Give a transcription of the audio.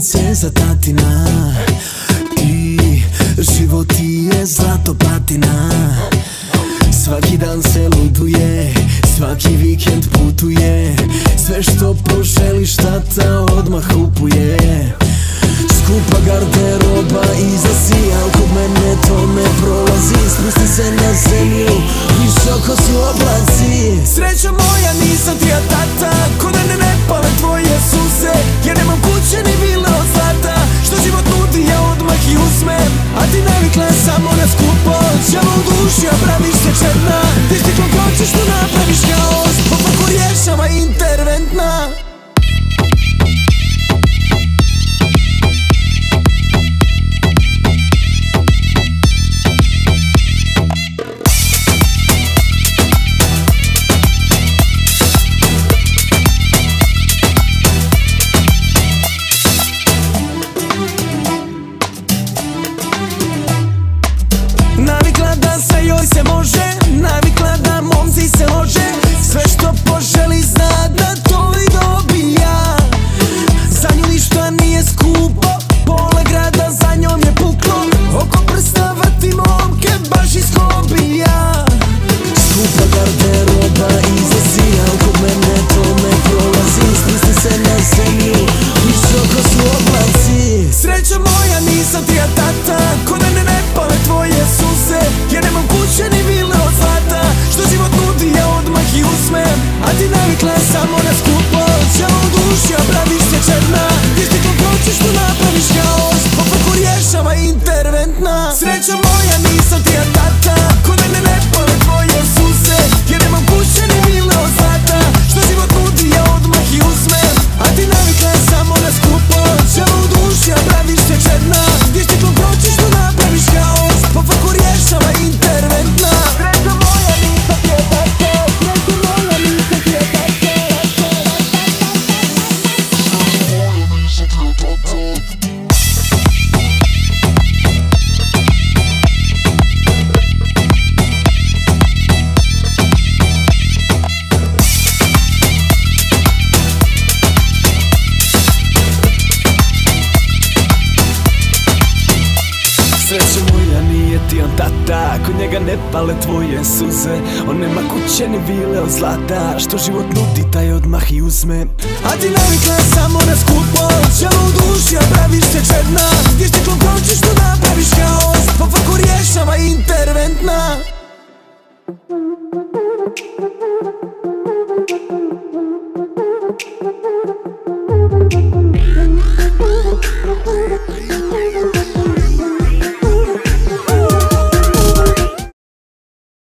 princeza tatina i život ti je zlato patina. Svaki dan se luduje, svaki vikend putuje, sve što poželiš tata odmah kupuje. Skupa garderoba i zasijal, kod mene to ne prolazi. Spusti se na zemlju, visoko su oblaci. Srećo moja, nisam ti ja tata, kod mene ne pale tvoje suze. Ja nemam kuće ni vile od zlata, što život nudi ja odmah i uzmem. A ti navikla samo na skupo, đavo u duši, a praviš se čedna. Ti stiklom kročiš, tu napraviš kaos, popako rješava interventna. Navikla da sa joj se može, navikla da momci se lože. Sve što poželi zna da to i dobija. Za nju ništa nije skupo, pola grada za njom je puklo. Oko prsta vrti momke baš iz hobija. Skupa garderoba i zasijal, kod mene to ne prolazi. Spusti se na zemlju, visoko su oblaci. Srećo moja, nisam ti ja tata, kod mene ne pale tvoje suze. Ja nemam kuće ni vile od zlata, što život nudi ja odmah i uzmem. A ti navikla samo na skupo, đavo u duši, a praviš se čedna. Ti stiklom kročiš, tu napraviš kaos, popako rješava interventna. Srećo moja, nisam ti ja tata, kod mene ne pale tvoje suze. Ja nemam kuće ni vile od zlata, što život nudi ja odmah i uzmem. A ti navikla samo na skupo, đavo u duši, a praviš se čedna. Ti stiklom kročiš, tu napraviš kaos, popako rješava interventna. Srećo moja, nisam ti ja tata, srećo moja, nisam ti ja tata. Srećo moja, nije ti on tata, kod njega ne pale tvoje suze. On nema kuće ni vile od zlata, što život nudi taj odmah i uzme. A ti navikla samo na skupo, đavo u duši, a praviš se čedna. Ti stiklom kročiš, tu napraviš kaos, popako rješava interventna.